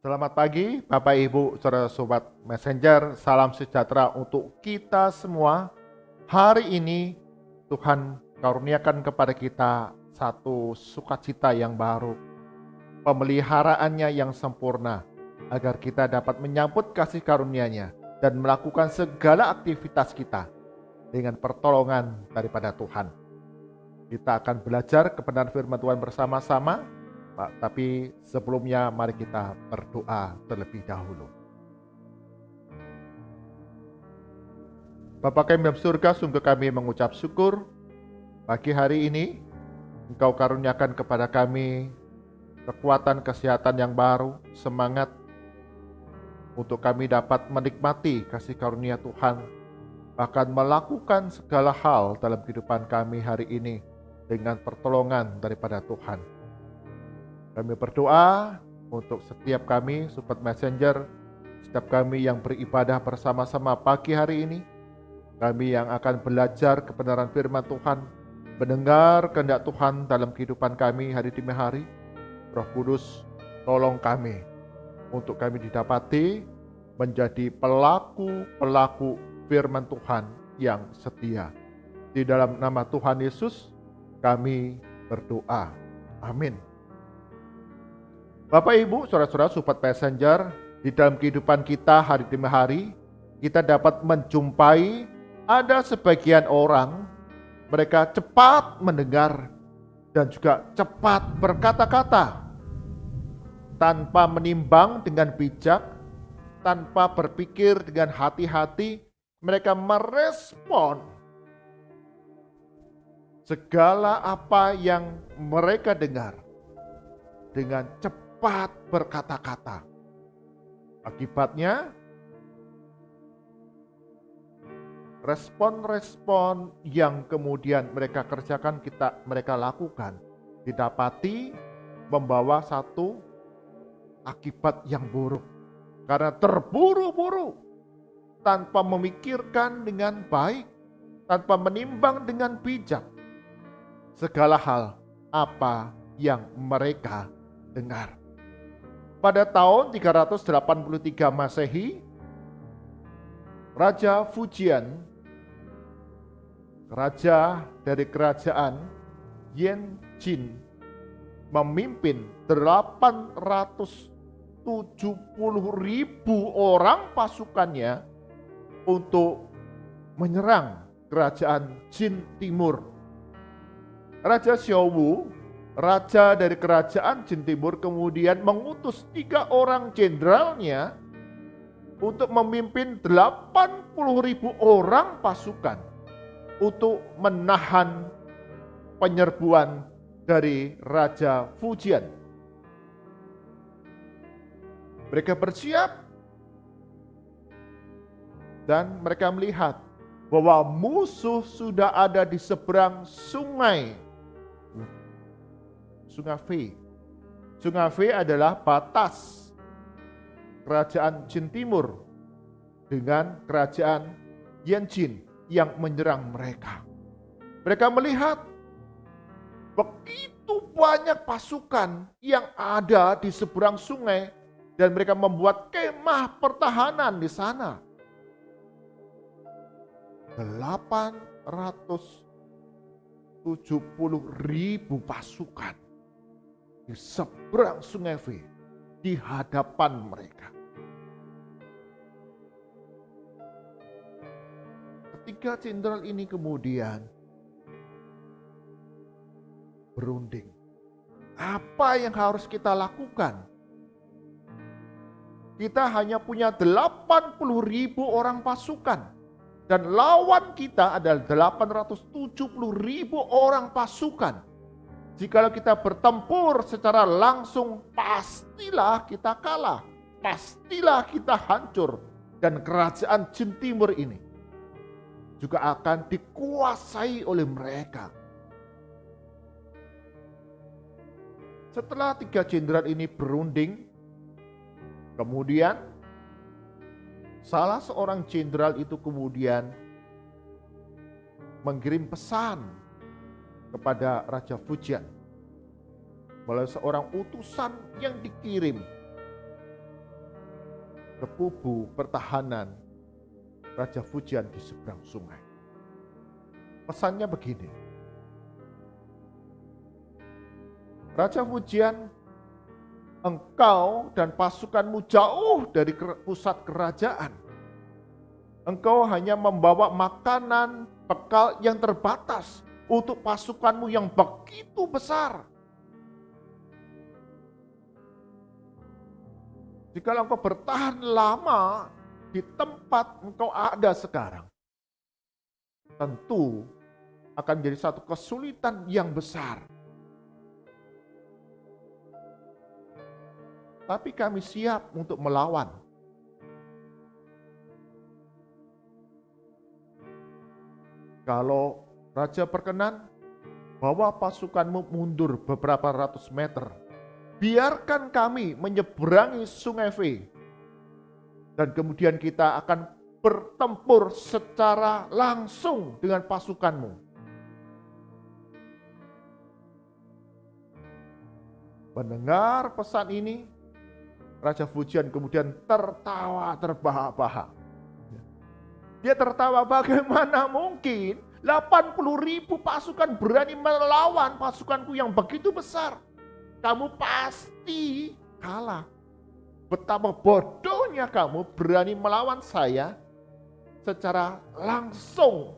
Selamat pagi, Bapak Ibu, saudara sobat Messenger. Salam sejahtera untuk kita semua. Hari ini Tuhan karuniakan kepada kita satu sukacita yang baru, pemeliharaannya yang sempurna, agar kita dapat menyambut kasih karunia-Nya dan melakukan segala aktivitas kita dengan pertolongan daripada Tuhan. Kita akan belajar kebenaran firman Tuhan bersama-sama. Pak, tapi sebelumnya mari kita berdoa terlebih dahulu. Bapa kami dalam surga, sungguh kami mengucap syukur pagi hari ini Engkau karuniakan kepada kami kekuatan kesehatan yang baru, semangat untuk kami dapat menikmati kasih karunia Tuhan, bahkan melakukan segala hal dalam kehidupan kami hari ini dengan pertolongan daripada Tuhan. Kami berdoa untuk setiap kami, Sobat Messenger, setiap kami yang beribadah bersama-sama pagi hari ini, kami yang akan belajar kebenaran firman Tuhan, mendengar kehendak Tuhan dalam kehidupan kami hari demi hari. Roh Kudus, tolong kami untuk kami didapati menjadi pelaku-pelaku firman Tuhan yang setia. Di dalam nama Tuhan Yesus, kami berdoa. Amin. Bapak Ibu, saudara-saudara Sobat Messenger, di dalam kehidupan kita hari demi hari, kita dapat menjumpai ada sebagian orang, mereka cepat mendengar dan juga cepat berkata-kata, tanpa menimbang dengan bijak, tanpa berpikir dengan hati-hati, mereka merespon segala apa yang mereka dengar dengan cepat berkata-kata. Akibatnya, respon-respon yang kemudian mereka kerjakan, mereka lakukan, didapati membawa satu akibat yang buruk. Karena terburu-buru, tanpa memikirkan dengan baik, tanpa menimbang dengan bijak segala hal apa yang mereka dengar. Pada tahun 383 Masehi, Raja Fujian, raja dari kerajaan Yanjin, memimpin 870.000 orang pasukannya untuk menyerang kerajaan Jin Timur. Raja Xiaowu, raja dari kerajaan Jin Timur, kemudian mengutus 3 orang jenderalnya untuk memimpin 80.000 orang pasukan untuk menahan penyerbuan dari Raja Fujian. Mereka bersiap dan mereka melihat bahwa musuh sudah ada di seberang Sungai Fei. Sungai Fei adalah batas kerajaan Jin Timur dengan kerajaan Yanjin yang menyerang mereka. Mereka melihat begitu banyak pasukan yang ada di seberang sungai dan mereka membuat kemah pertahanan di sana. 870.000 pasukan di seberang Sungai Fei di hadapan mereka. Ketiga jenderal ini kemudian berunding. Apa yang harus kita lakukan? Kita hanya punya 80.000 orang pasukan. Dan lawan kita adalah 870.000 orang pasukan. Jikalau kita bertempur secara langsung, pastilah kita kalah. Pastilah kita hancur. Dan kerajaan Jin Timur ini juga akan dikuasai oleh mereka. Setelah 3 jenderal ini berunding, kemudian salah seorang jenderal itu kemudian mengirim pesan kepada Raja Fujian melalui seorang utusan yang dikirim ke kubu pertahanan Raja Fujian di seberang sungai. Pesannya begini, Raja Fujian, engkau dan pasukanmu jauh dari pusat kerajaan. Engkau hanya membawa makanan, bekal yang terbatas untuk pasukanmu yang begitu besar. Jika engkau bertahan lama di tempat engkau ada sekarang, tentu akan menjadi satu kesulitan yang besar. Tapi kami siap untuk melawan. Kalau raja berkenan, bawa pasukanmu mundur beberapa ratus meter. Biarkan kami menyeberangi sungai V. Dan kemudian kita akan bertempur secara langsung dengan pasukanmu. Mendengar pesan ini, Raja Fujian kemudian tertawa terbahak-bahak. Dia tertawa, bagaimana mungkin 80.000 pasukan berani melawan pasukanku yang begitu besar. Kamu pasti kalah. Betapa bodohnya kamu berani melawan saya secara langsung.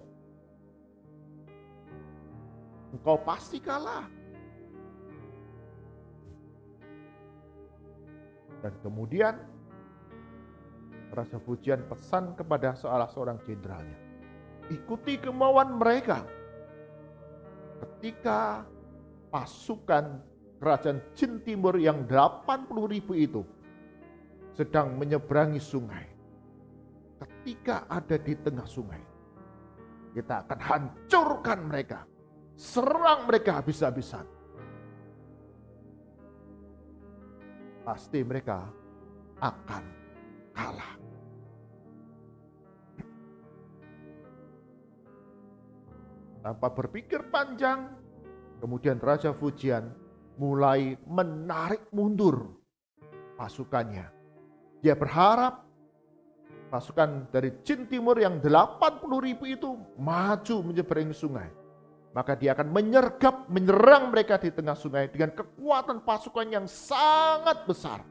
Engkau pasti kalah. Dan kemudian Raja Fujian pesan kepada salah seorang jenderalnya, ikuti kemauan mereka. Ketika pasukan kerajaan Jin Timur yang 80.000 itu sedang menyeberangi sungai, ketika ada di tengah sungai, kita akan hancurkan mereka, serang mereka habis-habisan. Pasti mereka akan kalah. Tanpa berpikir panjang, kemudian Raja Fujian mulai menarik mundur pasukannya. Dia berharap pasukan dari Jin Timur yang 80.000 itu maju menyeberangi sungai. Maka dia akan menyerang mereka di tengah sungai dengan kekuatan pasukan yang sangat besar.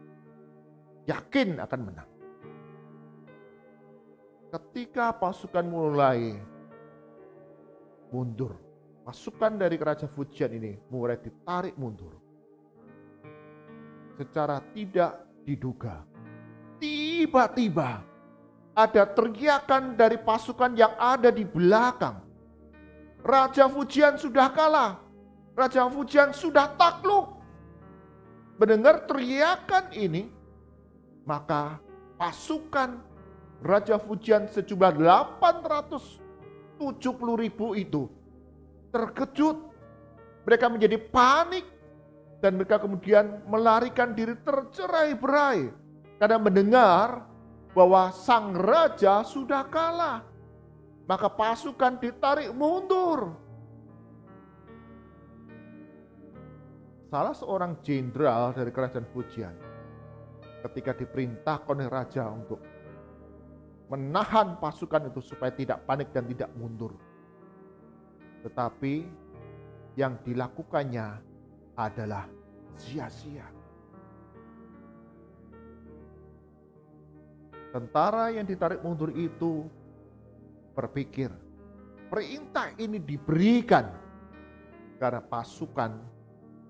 Yakin akan menang. Ketika pasukan mulai mundur, pasukan dari Raja Fujian ini mulai ditarik mundur. Secara tidak diduga, tiba-tiba ada teriakan dari pasukan yang ada di belakang. Raja Fujian sudah kalah. Raja Fujian sudah takluk. Mendengar teriakan ini, maka pasukan Raja Fujian sejumlah 870.000 itu terkejut. Mereka menjadi panik dan mereka kemudian melarikan diri tercerai-berai karena mendengar bahwa sang raja sudah kalah. Maka pasukan ditarik mundur. Salah seorang jenderal dari kerajaan Fujian ketika diperintahkan oleh raja untuk menahan pasukan itu supaya tidak panik dan tidak mundur. Tetapi yang dilakukannya adalah sia-sia. Tentara yang ditarik mundur itu berpikir, perintah ini diberikan karena pasukan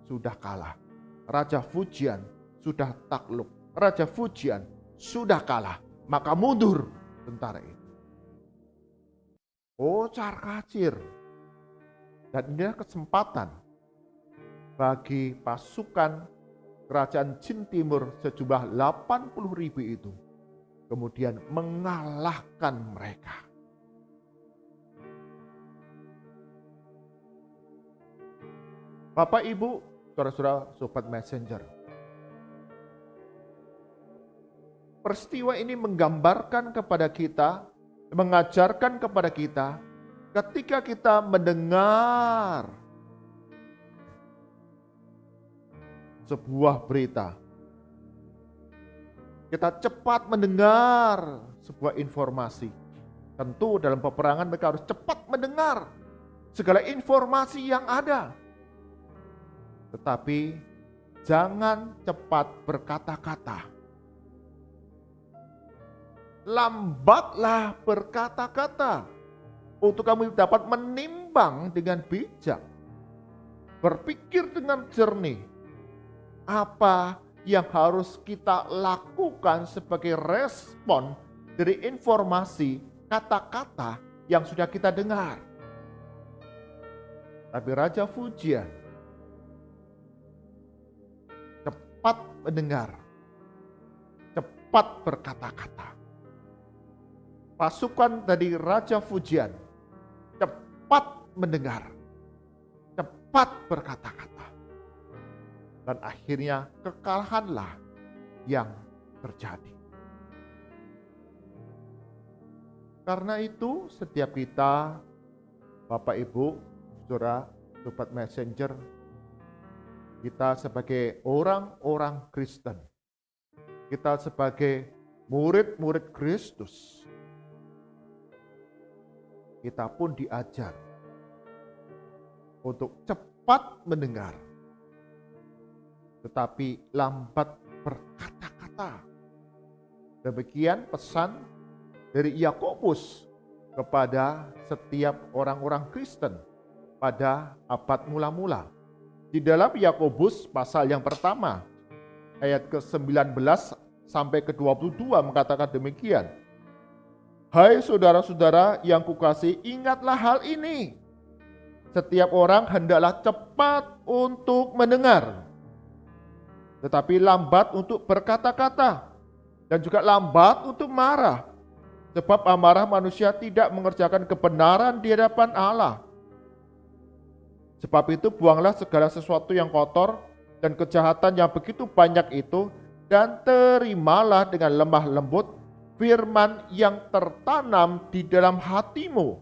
sudah kalah. Raja Fujian sudah takluk. Raja Fujian sudah kalah. Maka mundur tentara itu. Kocar-kacir. Dan inilah kesempatan bagi pasukan kerajaan Jin Timur sejumlah 80.000 itu kemudian mengalahkan mereka. Bapak, Ibu, saudara-saudara, sobat messenger. Peristiwa ini menggambarkan kepada kita, mengajarkan kepada kita, ketika kita mendengar sebuah berita, Kita cepat mendengar sebuah informasi. Tentu dalam peperangan mereka harus cepat mendengar segala informasi yang ada. Tetapi jangan cepat berkata-kata. Lambatlah berkata-kata untuk kamu dapat menimbang dengan bijak. Berpikir dengan jernih. Apa yang harus kita lakukan sebagai respon dari informasi kata-kata yang sudah kita dengar. Tapi Raja Fujian cepat mendengar, cepat berkata-kata. Pasukan dari Raja Fujian cepat mendengar, cepat berkata-kata. Dan akhirnya kekalahanlah yang terjadi. Karena itu setiap kita, Bapak Ibu, Saudara, Sobat Messenger, kita sebagai orang-orang Kristen, kita sebagai murid-murid Kristus, kita pun diajar untuk cepat mendengar, tetapi lambat berkata-kata. Demikian pesan dari Yakobus kepada setiap orang-orang Kristen pada abad mula-mula. Di dalam Yakobus pasal yang pertama, ayat ke-19 sampai ke-22 mengatakan demikian. Hai saudara-saudara yang kukasihi, ingatlah hal ini. Setiap orang hendaklah cepat untuk mendengar, tetapi lambat untuk berkata-kata, dan juga lambat untuk marah. Sebab amarah manusia tidak mengerjakan kebenaran di hadapan Allah. Sebab itu buanglah segala sesuatu yang kotor dan kejahatan yang begitu banyak itu, dan terimalah dengan lemah lembut firman yang tertanam di dalam hatimu,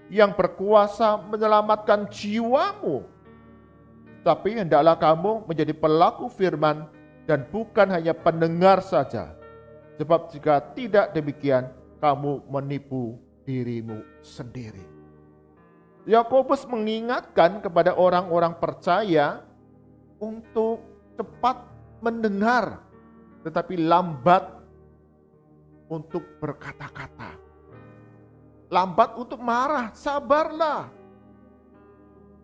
yang berkuasa menyelamatkan jiwamu. Tapi hendaklah kamu menjadi pelaku firman dan bukan hanya pendengar saja. Sebab jika tidak demikian, kamu menipu dirimu sendiri. Yakobus mengingatkan kepada orang-orang percaya untuk cepat mendengar, tetapi lambat untuk berkata-kata. Lambat untuk marah, sabarlah.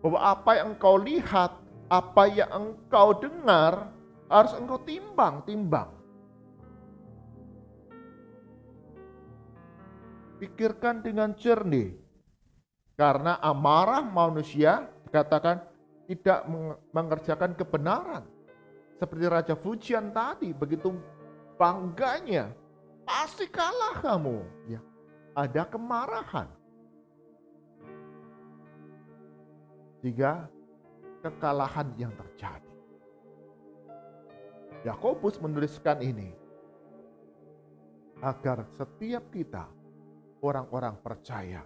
Bahwa apa yang engkau lihat, apa yang engkau dengar, harus engkau timbang-timbang. Pikirkan dengan jernih. Karena amarah manusia dikatakan tidak mengerjakan kebenaran. Seperti Raja Fujian tadi, begitu bangganya, pasti kalah kamu. Ya, ada kemarahan. Sehingga kekalahan yang terjadi. Yakobus menuliskan ini agar setiap kita, orang-orang percaya,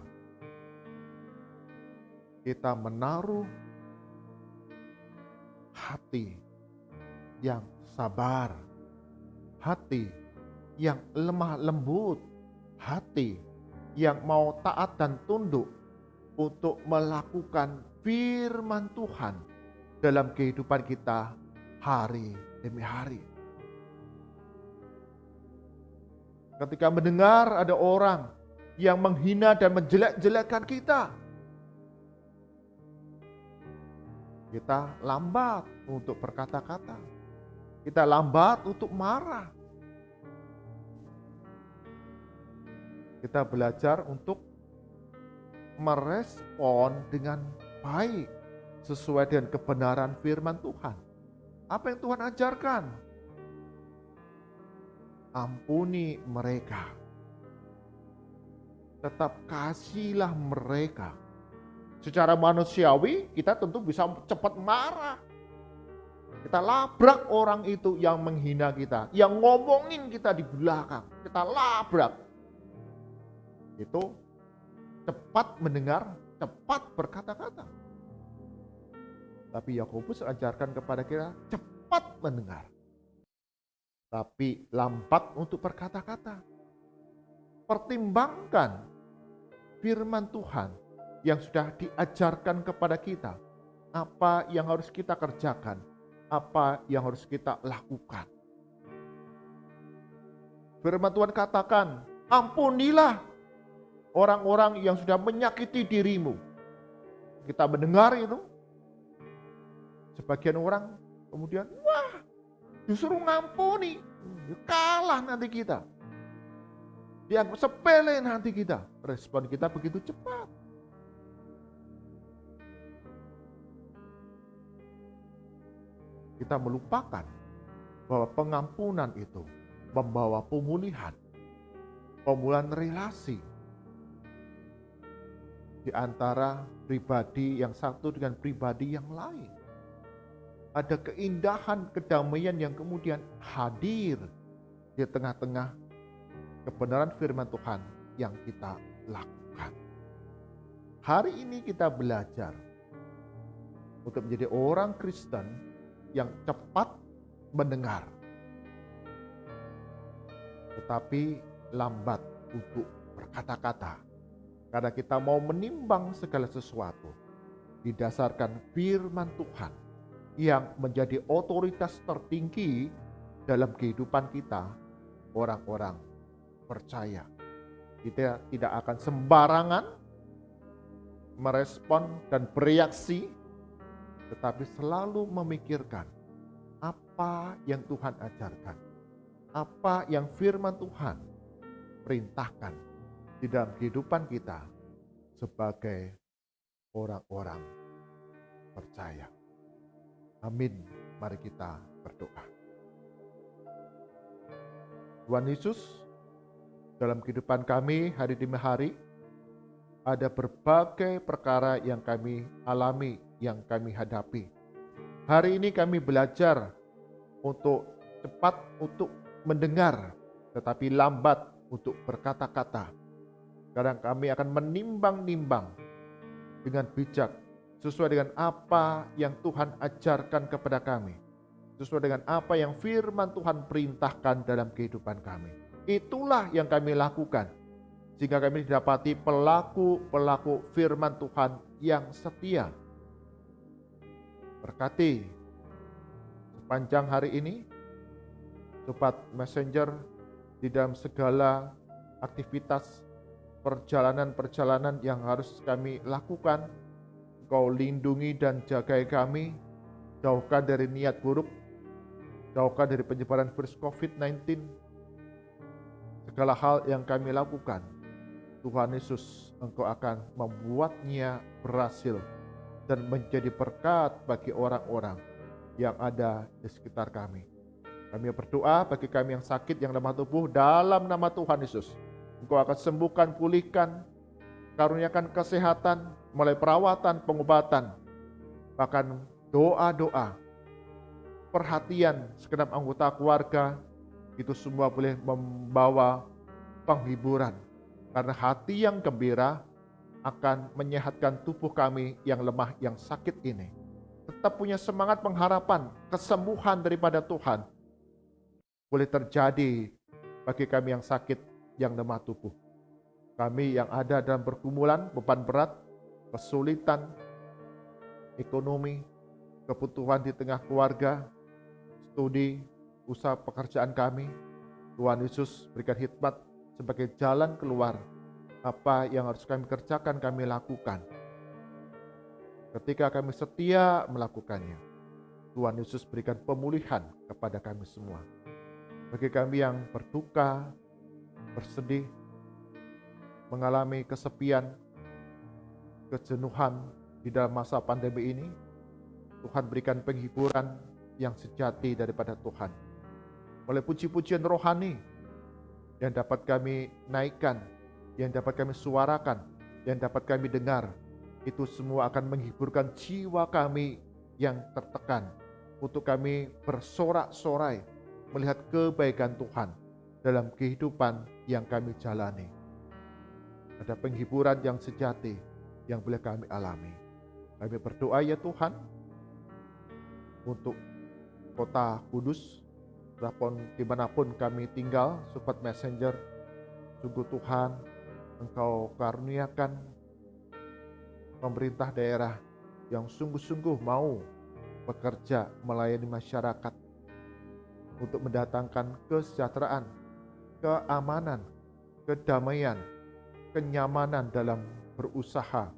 kita menaruh hati yang sabar, hati yang lemah lembut, hati yang mau taat dan tunduk untuk melakukan firman Tuhan dalam kehidupan kita hari demi hari. Ketika mendengar ada orang yang menghina dan menjelek-jelekkan kita lambat untuk berkata-kata. Kita lambat untuk marah. Kita belajar untuk merespon dengan baik sesuai dengan kebenaran firman Tuhan. Apa yang Tuhan ajarkan? Ampuni mereka. Tetap kasihlah mereka. Secara manusiawi kita tentu bisa cepat marah. Kita labrak orang itu yang menghina kita, yang ngomongin kita di belakang. Kita labrak. Itu cepat mendengar, cepat berkata-kata. Tapi Yakobus ajarkan kepada kita cepat mendengar, tapi lambat untuk berkata-kata. Pertimbangkan firman Tuhan yang sudah diajarkan kepada kita. Apa yang harus kita kerjakan, apa yang harus kita lakukan. Firman Tuhan katakan, ampunilah orang-orang yang sudah menyakiti dirimu. Kita mendengar itu, sebagian orang kemudian, wah justru ngampuni, kalah nanti kita. Dianggap sepele nanti kita. Respon kita begitu cepat. Kita melupakan bahwa pengampunan itu membawa pemulihan relasi di antara pribadi yang satu dengan pribadi yang lain. Ada keindahan, kedamaian yang kemudian hadir di tengah-tengah kebenaran firman Tuhan yang kita lakukan. Hari ini kita belajar untuk menjadi orang Kristen yang cepat mendengar, tetapi lambat untuk berkata-kata. Karena kita mau menimbang segala sesuatu didasarkan firman Tuhan yang menjadi otoritas tertinggi dalam kehidupan kita, orang-orang percaya. Kita tidak akan sembarangan merespon dan bereaksi, tetapi selalu memikirkan apa yang Tuhan ajarkan, apa yang firman Tuhan perintahkan di dalam kehidupan kita sebagai orang-orang percaya. Amin. Mari kita berdoa. Tuhan Yesus, dalam kehidupan kami hari demi hari, ada berbagai perkara yang kami alami, yang kami hadapi. Hari ini kami belajar untuk cepat untuk mendengar, tetapi lambat untuk berkata-kata. Kadang kami akan menimbang-nimbang dengan bijak, sesuai dengan apa yang Tuhan ajarkan kepada kami, sesuai dengan apa yang firman Tuhan perintahkan dalam kehidupan kami. Itulah yang kami lakukan, sehingga kami didapati pelaku-pelaku firman Tuhan yang setia. Berkati sepanjang hari ini, Sobat Messenger, di dalam segala aktivitas perjalanan-perjalanan yang harus kami lakukan, Engkau lindungi dan jagai kami, jauhkan dari niat buruk, jauhkan dari penyebaran virus COVID-19. Segala hal yang kami lakukan, Tuhan Yesus, Engkau akan membuatnya berhasil dan menjadi berkat bagi orang-orang yang ada di sekitar kami. Kami berdoa bagi kami yang sakit, yang lemah tubuh, dalam nama Tuhan Yesus. Engkau akan sembuhkan, pulihkan, karuniakan kesehatan, mulai perawatan, pengobatan, bahkan doa-doa, perhatian segenap anggota keluarga, itu semua boleh membawa penghiburan. Karena hati yang gembira akan menyehatkan tubuh kami yang lemah, yang sakit ini. Tetap punya semangat pengharapan, kesembuhan daripada Tuhan boleh terjadi bagi kami yang sakit, yang lemah tubuh. Kami yang ada dalam pergumulan, beban berat, kesulitan, ekonomi, kebutuhan di tengah keluarga, studi, usaha pekerjaan kami, Tuhan Yesus berikan hikmat sebagai jalan keluar. Apa yang harus kami kerjakan, kami lakukan. Ketika kami setia melakukannya, Tuhan Yesus berikan pemulihan kepada kami semua. Bagi kami yang berduka, bersedih, mengalami kesepian, kejenuhan di dalam masa pandemi ini, Tuhan berikan penghiburan yang sejati daripada Tuhan. Oleh puji-pujian rohani yang dapat kami naikkan, yang dapat kami suarakan, yang dapat kami dengar, itu semua akan menghiburkan jiwa kami yang tertekan, untuk kami bersorak-sorai melihat kebaikan Tuhan dalam kehidupan yang kami jalani. Ada penghiburan yang sejati yang boleh kami alami. Kami berdoa ya Tuhan, untuk kota Kudus, dimanapun kami tinggal, Support Messenger, sungguh Tuhan, Engkau karuniakan pemerintah daerah yang sungguh-sungguh mau bekerja melayani masyarakat untuk mendatangkan kesejahteraan, keamanan, kedamaian, kenyamanan dalam berusaha,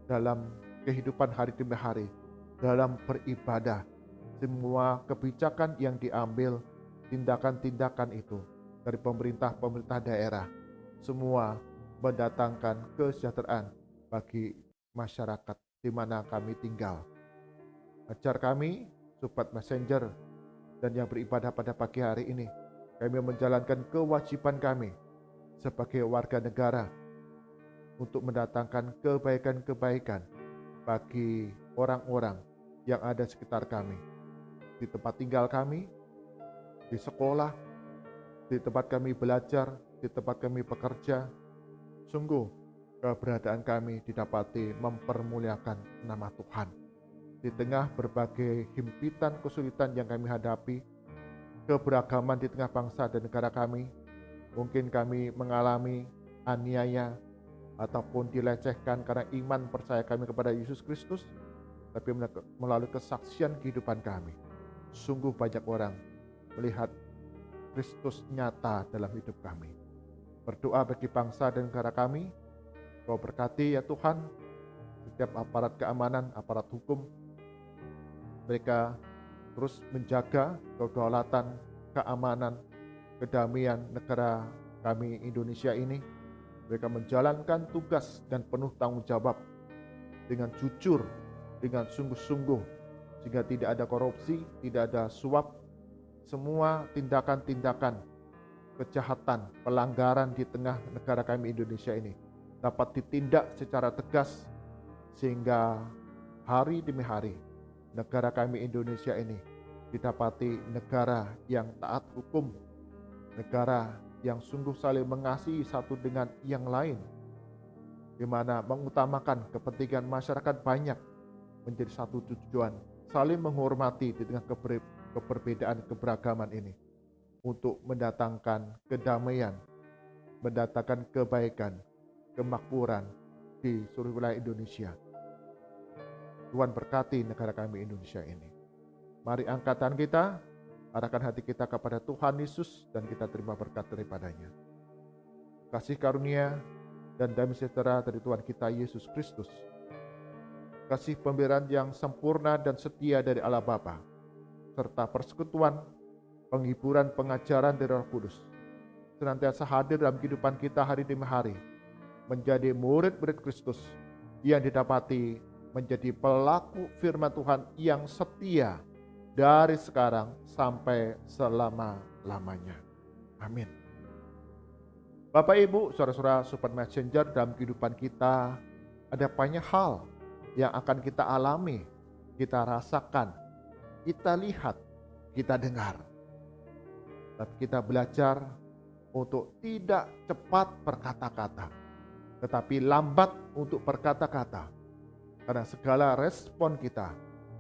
dalam kehidupan hari demi hari, dalam beribadah. Semua kebijakan yang diambil, tindakan-tindakan itu dari pemerintah daerah, semua mendatangkan kesejahteraan bagi masyarakat di mana kami tinggal. Ajar kami, Support Messenger, dan yang beribadah pada pagi hari ini, kami menjalankan kewajiban kami sebagai warga negara untuk mendatangkan kebaikan-kebaikan bagi orang-orang yang ada sekitar kami, di tempat tinggal kami, di sekolah, di tempat kami belajar, di tempat kami bekerja. Sungguh keberadaan kami didapati mempermuliakan nama Tuhan. Di tengah berbagai himpitan kesulitan yang kami hadapi, keberagaman di tengah bangsa dan negara kami, mungkin kami mengalami aniaya ataupun dilecehkan karena iman percaya kami kepada Yesus Kristus, tapi melalui kesaksian kehidupan kami, sungguh banyak orang melihat Kristus nyata dalam hidup kami. Berdoa bagi bangsa dan negara kami, Kau berkati ya Tuhan, setiap aparat keamanan, aparat hukum, mereka terus menjaga kedaulatan, keamanan, kedamaian negara kami Indonesia ini. Mereka menjalankan tugas dan penuh tanggung jawab dengan jujur, dengan sungguh-sungguh, sehingga tidak ada korupsi, tidak ada suap. Semua tindakan-tindakan kejahatan, pelanggaran di tengah negara kami Indonesia ini dapat ditindak secara tegas, sehingga hari demi hari negara kami Indonesia ini didapati negara yang taat hukum, negara yang sungguh saling mengasihi satu dengan yang lain, di mana mengutamakan kepentingan masyarakat banyak menjadi satu tujuan, saling menghormati di tengah keberbedaan keberagaman ini untuk mendatangkan kedamaian, mendatangkan kebaikan, kemakmuran di seluruh wilayah Indonesia. Tuhan berkati negara kami Indonesia ini. Mari angkat tangan kita, arahkan hati kita kepada Tuhan Yesus, dan kita terima berkat daripadanya. Kasih karunia dan damai sejahtera dari Tuhan kita Yesus Kristus, kasih pemberian yang sempurna dan setia dari Allah Bapa, serta persekutuan, penghiburan, pengajaran dari Roh Kudus senantiasa hadir dalam kehidupan kita hari demi hari, menjadi murid-murid Kristus yang didapati menjadi pelaku firman Tuhan yang setia dari sekarang sampai selama-lamanya. Amin. Bapak Ibu, saudara-saudara Support Messenger, dalam kehidupan kita ada banyak hal yang akan kita alami, kita rasakan, kita lihat, kita dengar. Tapi kita belajar untuk tidak cepat berkata-kata, tetapi lambat untuk berkata-kata, karena segala respon kita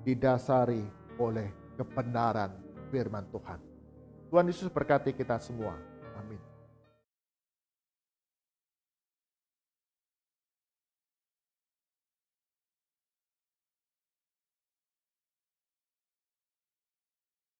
didasari oleh kebenaran firman Tuhan. Tuhan Yesus berkati kita semua. Amin.